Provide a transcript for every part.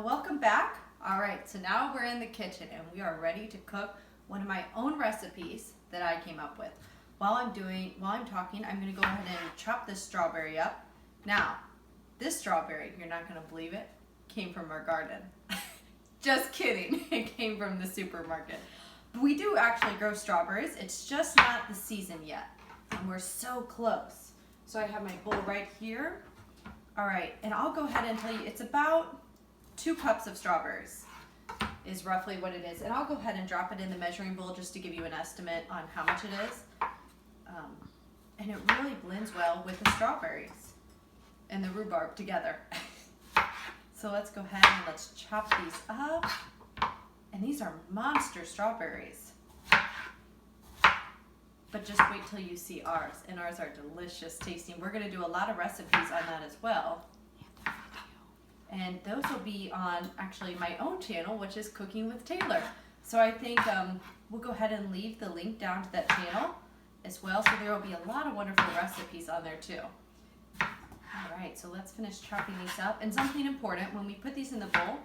Welcome back. All right, so now we're in the kitchen and we are ready to cook one of my own recipes that I came up with. While I'm talking, I'm gonna go ahead and chop this strawberry up. Now, this strawberry, you're not gonna believe it, came from our garden. Just kidding, it came from the supermarket. We do actually grow strawberries, it's just not the season yet. And we're so close. So I have my bowl right here. All right, and I'll go ahead and tell you, it's about 2 cups of strawberries is roughly what it is. And I'll go ahead and drop it in the measuring bowl just to give you an estimate on how much it is. And it really blends well with the strawberries and the rhubarb together. So let's go ahead and let's chop these up. And these are monster strawberries. But just wait till you see ours, and ours are delicious tasting. We're gonna do a lot of recipes on that as well. And those will be on actually my own channel, which is Cooking with Taylor. So I think we'll go ahead and leave the link down to that channel as well. So there will be a lot of wonderful recipes on there too. All right, so let's finish chopping these up. And something important, when we put these in the bowl,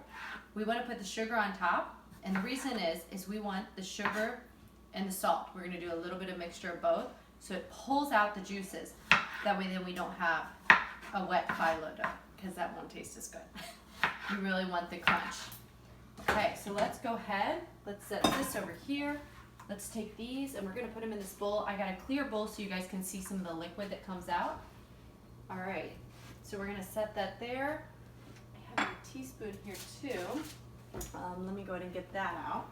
we want to put the sugar on top. And the reason is we want the sugar and the salt. We're gonna do a little bit of mixture of both, so it pulls out the juices. That way then we don't have a wet phyllo dough, because that won't taste as good. You really want the crunch. Okay, so let's go ahead. Let's set this over here. Let's take these and we're gonna put them in this bowl. I got a clear bowl so you guys can see some of the liquid that comes out. All right, so we're gonna set that there. I have a teaspoon here too. Let me go ahead and get that out.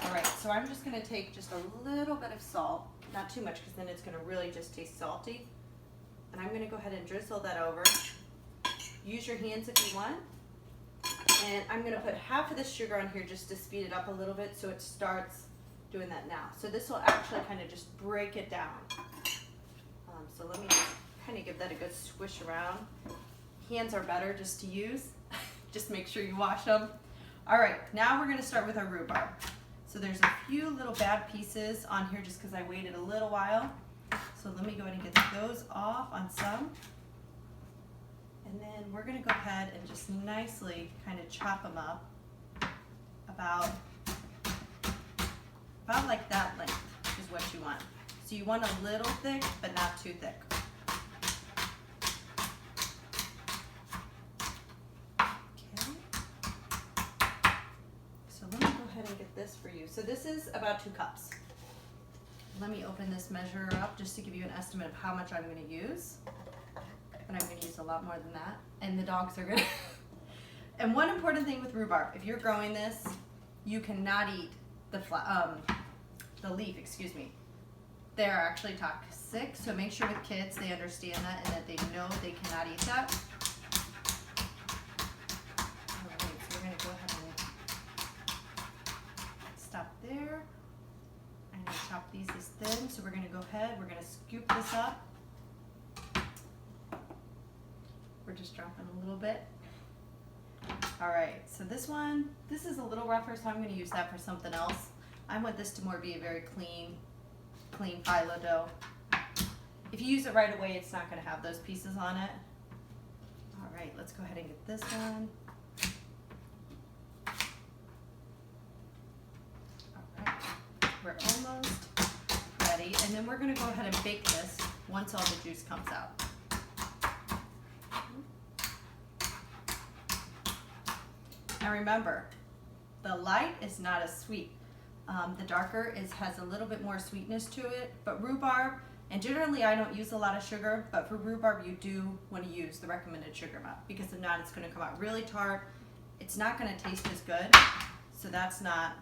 All right, so I'm just gonna take just a little bit of salt, not too much because then it's gonna really just taste salty. And I'm gonna go ahead and drizzle that over. Use your hands if you want. And I'm gonna put half of this sugar on here just to speed it up a little bit so it starts doing that now. So this will actually kind of just break it down. So let me just kind of give that a good swish around. Hands are better just to use. Just make sure you wash them. All right, now we're gonna start with our rhubarb. So there's a few little bad pieces on here just because I waited a little while. So let me go ahead and get those off on some. And then we're gonna go ahead and just nicely kind of chop them up about like that length is what you want. So you want a little thick, but not too thick. Okay. So let me go ahead and get this for you. So this is about 2 cups. Let me open this measure up just to give you an estimate of how much I'm going to use. But I'm going to use a lot more than that. And the dogs are going to... And one important thing with rhubarb, if you're growing this, you cannot eat the leaf, excuse me. They're actually toxic, so make sure with kids they understand that and that they know they cannot eat that. All right, so we're going to go ahead and stop there. I'm going to chop these as thin, so we're going to go ahead, we're going to scoop this up. We're just dropping a little bit. All right, so this is a little rougher, so I'm going to use that for something else. I want this to more be a very clean phyllo dough. If you use it right away, it's not going to have those pieces on it. All right, let's go ahead and get this one. All right, we're almost ready, and then we're going to go ahead and bake this once all the juice comes out. Now remember, the light is not as sweet. The darker has a little bit more sweetness to it, but rhubarb, and generally I don't use a lot of sugar, but for rhubarb you do want to use the recommended sugar amount because if not it's going to come out really tart. It's not going to taste as good, so that's not.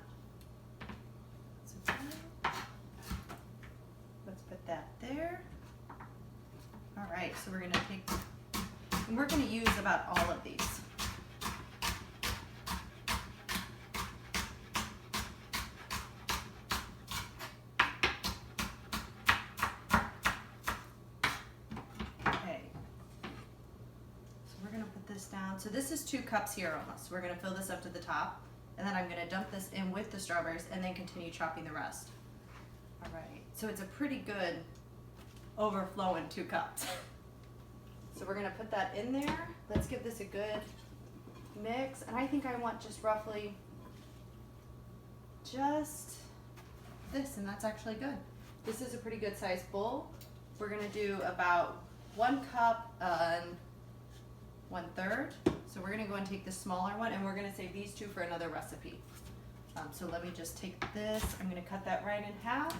Let's put that there. All right, so we're going to take, and we're going to use about all of these. Down. So this is 2 cups here almost. We're going to fill this up to the top and then I'm going to dump this in with the strawberries and then continue chopping the rest. All right, so it's a pretty good overflowing 2 cups. So we're going to put that in there. Let's give this a good mix, and I think I want just roughly just this, and that's actually good. This is a pretty good sized bowl. We're gonna do about 1 cup and 1/3. So we're gonna go and take the smaller one, and we're gonna save these two for another recipe. So let me just take this, I'm gonna cut that right in half.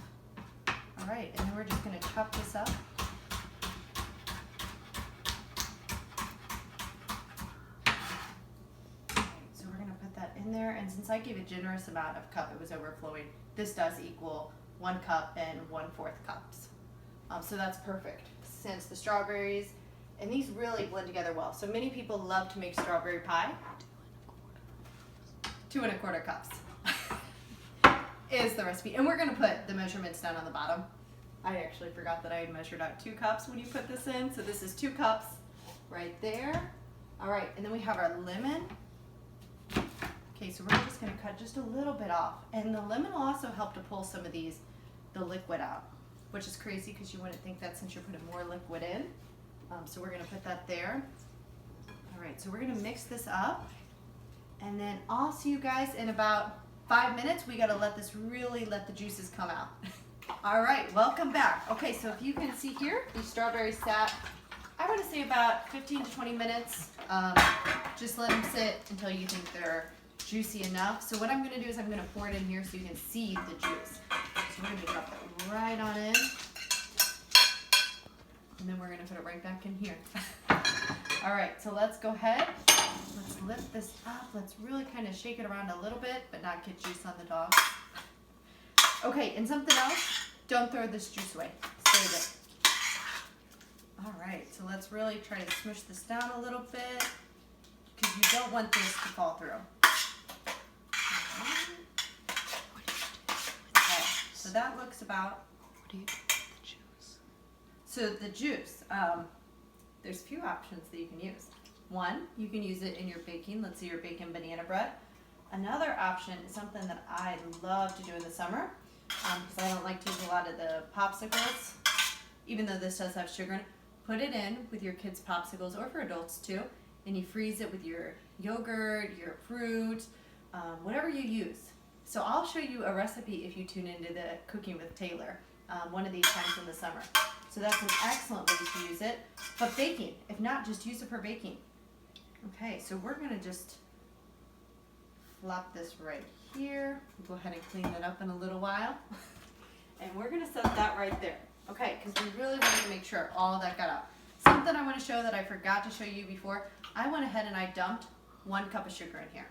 All right, and then we're just gonna chop this up. So we're gonna put that in there, and since I gave a generous amount of cup, it was overflowing, this does equal 1 cup and 1/4 cups. So that's perfect, since the strawberries, and these really blend together well. So many people love to make strawberry pie. 2 1/4 cups is the recipe. And we're gonna put the measurements down on the bottom. I actually forgot that I had measured out 2 cups when you put this in. So this is 2 cups right there. All right, and then we have our lemon. Okay, so we're just gonna cut just a little bit off. And the lemon will also help to pull some of the liquid out, which is crazy because you wouldn't think that since you're putting more liquid in. So we're gonna put that there. All right, so we're gonna mix this up. And then I'll see you guys in about 5 minutes. We gotta let the juices come out. All right, welcome back. Okay, so if you can see here, these strawberries sat, I want to say about 15 to 20 minutes. Just let them sit until you think they're juicy enough. So what I'm gonna do is I'm gonna pour it in here so you can see the juice. So we're gonna drop it right on in. And then we're gonna put it right back in here. All right, so let's go ahead. Let's lift this up. Let's really kind of shake it around a little bit, but not get juice on the dog. Okay, and something else, don't throw this juice away. Save it. All right, so let's really try to smush this down a little bit because you don't want this to fall through. Okay, so that looks about. What do you do with the juice? So the juice, there's a few options that you can use. One, you can use it in your baking. Let's say you're baking banana bread. Another option is something that I love to do in the summer because I don't like to use a lot of the popsicles, even though this does have sugar in it. Put it in with your kids' popsicles, or for adults too, and you freeze it with your yogurt, your fruit, whatever you use. So I'll show you a recipe if you tune into the Cooking with Taylor one of these times in the summer. So that's an excellent way to use it. But baking, if not, just use it for baking. Okay, so we're gonna just flop this right here. We'll go ahead and clean that up in a little while. And we're gonna set that right there. Okay, because we really wanted to make sure all of that got out. Something I want to show that I forgot to show you before, I went ahead and I dumped 1 cup of sugar in here.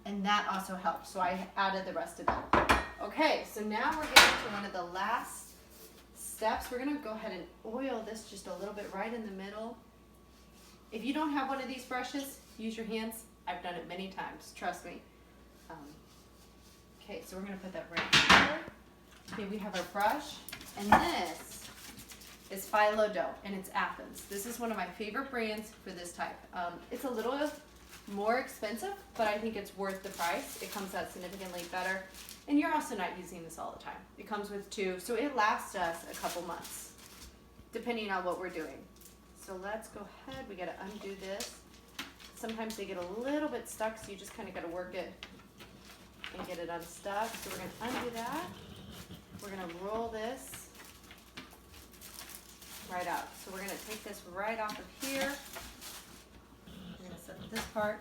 And that also helped, so I added the rest of it. Okay, so now we're getting to one of the last steps. We're gonna go ahead and oil this just a little bit right in the middle. If you don't have one of these brushes, use your hands. I've done it many times, trust me. Okay, so we're gonna put that right here. Okay, we have our brush, and this is Phyllo dough, and it's Athens. This is one of my favorite brands for this type. It's a little more expensive, but I think it's worth the price. It comes out significantly better, and you're also not using this all the time. It comes with 2, so it lasts us a couple months, depending on what we're doing. So let's go ahead, we gotta undo this. Sometimes they get a little bit stuck, so you just kind of gotta work it and get it unstuck. So we're gonna undo that. We're gonna roll this right out. So we're gonna take this right off of here. We're gonna set this part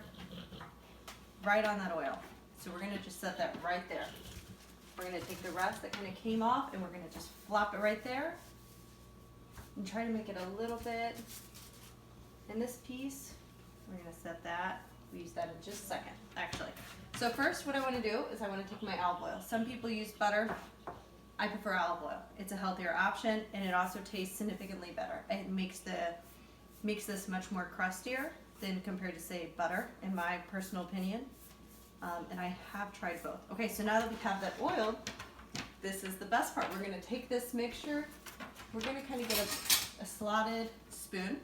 right on that oil. So we're gonna just set that right there. We're gonna take the rest that kind of came off, and we're gonna just flop it right there and try to make it a little bit. In this piece, we're gonna set that. We use that in just a second, actually. So first, what I wanna do is I wanna take my olive oil. Some people use butter. I prefer olive oil. It's a healthier option, and it also tastes significantly better. It makes this much more crustier than compared to, say, butter, in my personal opinion. And I have tried both. Okay, so now that we have that oiled, this is the best part. We're gonna take this mixture. We're gonna kind of get a slotted spoon,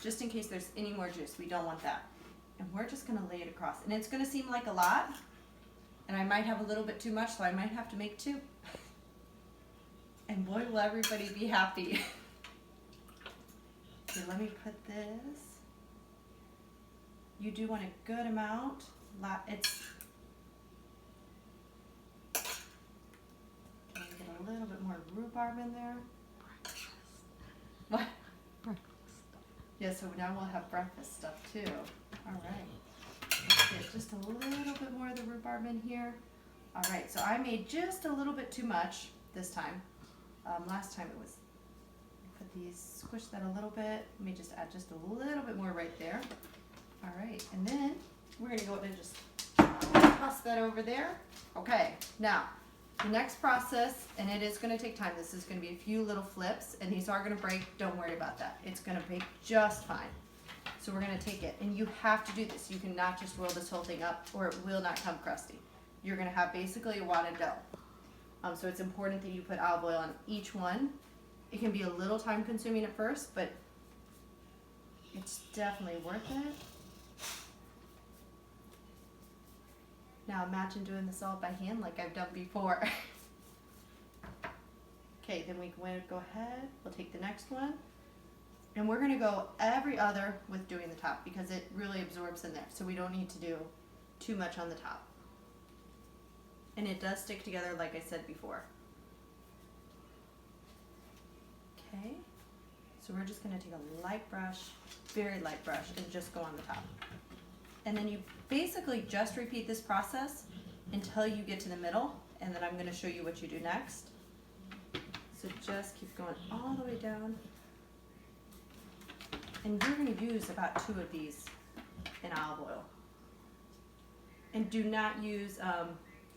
just in case there's any more juice. We don't want that. And we're just gonna lay it across. And it's gonna seem like a lot, and I might have a little bit too much, so I might have to make 2. And boy, will everybody be happy. Okay, let me put this You do want a good amount. It's get a little bit more rhubarb in there. What? Breakfast. Yeah, so now we'll have breakfast stuff too. All right. Let's get just a little bit more of the rhubarb in here. All right, so I made just a little bit too much this time. Last time it was, put these, squish that a little bit. Let me just add just a little bit more right there. All right, and then we're gonna go ahead and just toss that over there. Okay, now, the next process, and it is gonna take time. This is gonna be a few little flips, and these are gonna break. Don't worry about that. It's gonna bake just fine. So we're gonna take it, and you have to do this. You cannot just roll this whole thing up, or it will not come crusty. You're gonna have basically a wadded dough. So it's important that you put olive oil on each one. It can be a little time consuming at first, but it's definitely worth it. Now imagine doing this all by hand like I've done before. Okay, then we can go ahead, we'll take the next one. And we're gonna go every other with doing the top because it really absorbs in there. So we don't need to do too much on the top. And it does stick together like I said before. Okay, so we're just gonna take a light brush, very light brush, and just go on the top. And then you basically just repeat this process until you get to the middle, and then I'm gonna show you what you do next. So just keep going all the way down. And you're gonna use about 2 of these in olive oil. And do not use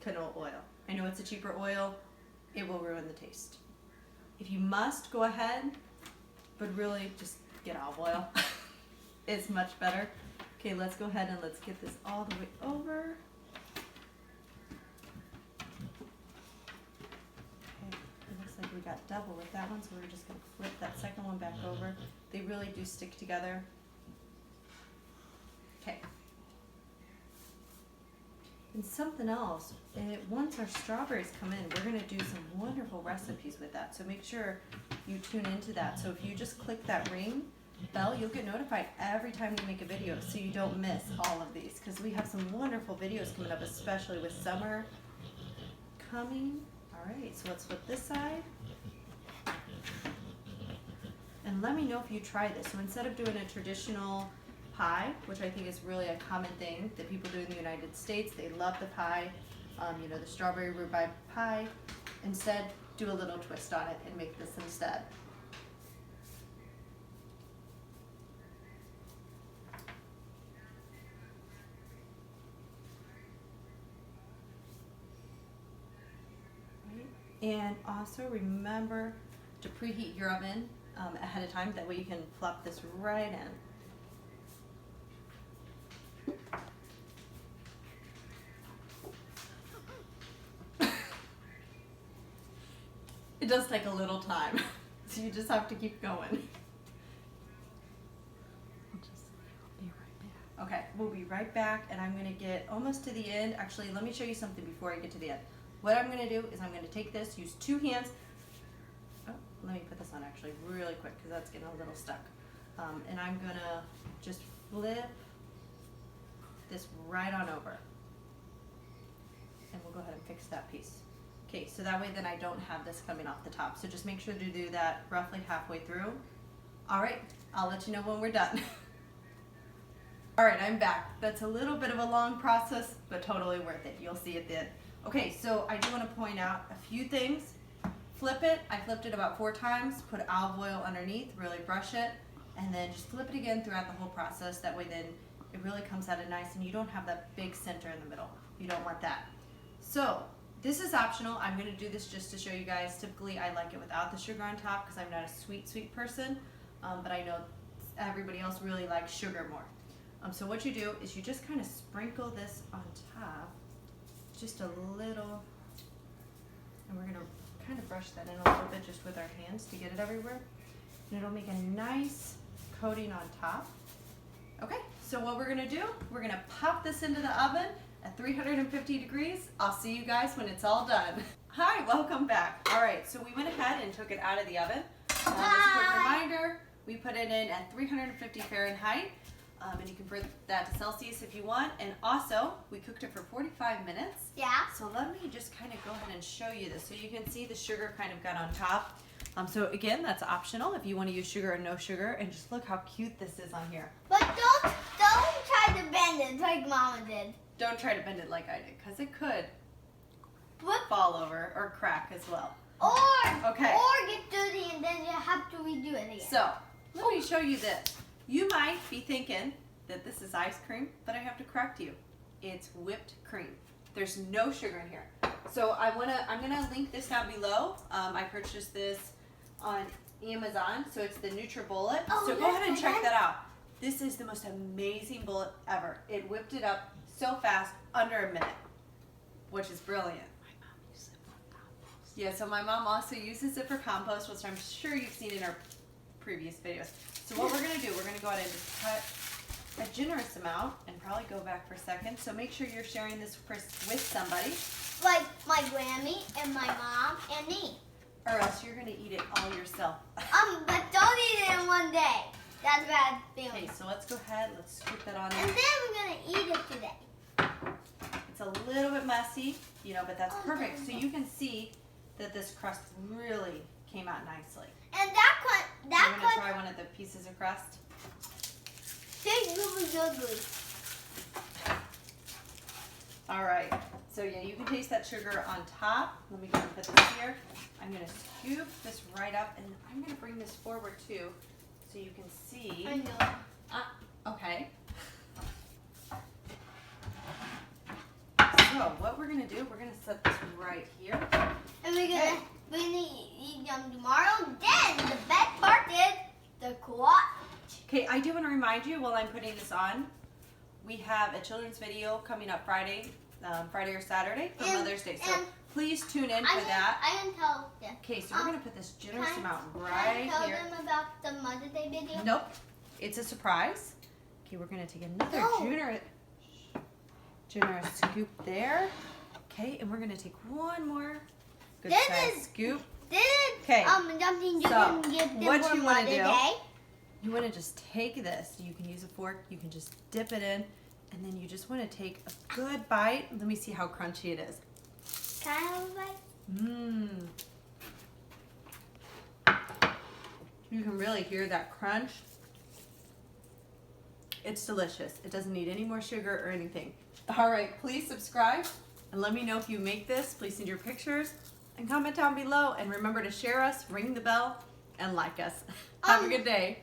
canola oil. I know it's a cheaper oil, it will ruin the taste. If you must, go ahead, but really just get olive oil. It's much better. Okay, let's go ahead and let's get this all the way over. Okay, it looks like we got double with that one, so we're just gonna flip that second one back over. They really do stick together. Okay. And something else, once our strawberries come in, we're gonna do some wonderful recipes with that. So make sure you tune into that. So if you just click that ring bell, you'll get notified every time we make a video so you don't miss all of these. Because we have some wonderful videos coming up, especially with summer coming. All right, so let's flip this side. And let me know if you try this. So instead of doing a traditional pie, which I think is really a common thing that people do in the United States, they love the pie, you know, the strawberry rhubarb pie. Instead, do a little twist on it and make this instead. Right. And also remember to preheat your oven ahead of time, that way you can plop this right in. It does take a little time, so you just have to keep going. I'll be right back. Okay, we'll be right back, and I'm gonna get almost to the end. Actually, let me show you something before I get to the end. What I'm gonna do is I'm gonna take this, use 2 hands. Oh, let me put this on actually really quick because that's getting a little stuck. And I'm gonna just flip this right on over. And we'll go ahead and fix that piece. Okay, so that way then I don't have this coming off the top. So just make sure to do that roughly halfway through. All right, I'll let you know when we're done. All right, I'm back. That's a little bit of a long process, but totally worth it. You'll see at the end. Okay, so I do want to point out a few things. Flip it. I flipped it about 4 times. Put olive oil underneath, really brush it, and then just flip it again throughout the whole process. That way then it really comes out nice, and you don't have that big center in the middle. You don't want that. So this is optional. I'm going to do this just to show you guys. Typically, I like it without the sugar on top because I'm not a sweet person, but I know everybody else really likes sugar more. So what you do is you just kind of sprinkle this on top, just a little, and we're going to kind of brush that in a little bit just with our hands to get it everywhere. And it'll make a nice coating on top. Okay, so what we're going to do, we're going to pop this into the oven at 350 degrees. I'll see you guys when it's all done. Hi, welcome back. All right, so we went ahead and took it out of the oven. Just a quick reminder, we put it in at 350 Fahrenheit. And you convert that to Celsius if you want. And also, we cooked it for 45 minutes. Yeah. So let me just kind of go ahead and show you this. So you can see the sugar kind of got on top. So again, that's optional if you want to use sugar or no sugar. And just look how cute this is on here. But don't try to bend it like Mama did. Don't try to bend it like I did, because it could What? fall over or crack as well. Or Okay. or get dirty and then you have to redo it again. So let me show you this. You might be thinking that this is ice cream, but I have to correct you. It's whipped cream. There's no sugar in here. So I'm gonna link this down below. I purchased this on Amazon, so it's the NutriBullet. Oh, So go yes, ahead and I check have. that out. This is the most amazing bullet ever. It whipped it up so fast, under a minute, which is brilliant. My mom used it for compost. Yeah, so my mom also uses it for compost, which I'm sure you've seen in our previous videos. So what we're gonna do, we're gonna go ahead and just cut a generous amount and probably go back for a second. So make sure you're sharing this with somebody, Like my Grammy and my mom and me. or else you're gonna eat it all yourself. But don't eat it in one day. That's bad Okay, feeling. so let's go ahead, let's scoop that on And in. then we're gonna eat it today. It's a little bit messy, you know, but that's Oh, perfect. So no. you can see that this crust really came out nicely. And You wanna try one of the pieces of crust? tastes really good. All right, so yeah, you can taste that sugar on top. Let me go and put this here. I'm gonna scoop this right up, and I'm gonna bring this forward too, so you can see. I know. Okay. So what we're gonna do, we're gonna set this right here. And we're Okay. gonna eat them tomorrow. Then the best part is the co-op. Okay, I do want to remind you while I'm putting this on, we have a children's video coming up Friday or Saturday for And- Mother's Day. So and please tune in for that. I can tell them. Okay, so we're gonna put this generous Can amount Can I right tell here. them about the Mother's Day video? Nope, it's a surprise. Okay, we're gonna take another No. generous scoop there. Okay, and we're gonna take one more good This size is- scoop. This is Okay, something you so can give them what for you wanna Mother's do- Day. You wanna just take this. You can use a fork. You can just dip it in, and then you just wanna take a good bite. Let me see how crunchy it is. Can I have a bite? Mmm. You can really hear that crunch. It's delicious. It doesn't need any more sugar or anything. All right, please subscribe and let me know if you make this. Please send your pictures and comment down below. And remember to share us, ring the bell, and like us. Have a good day.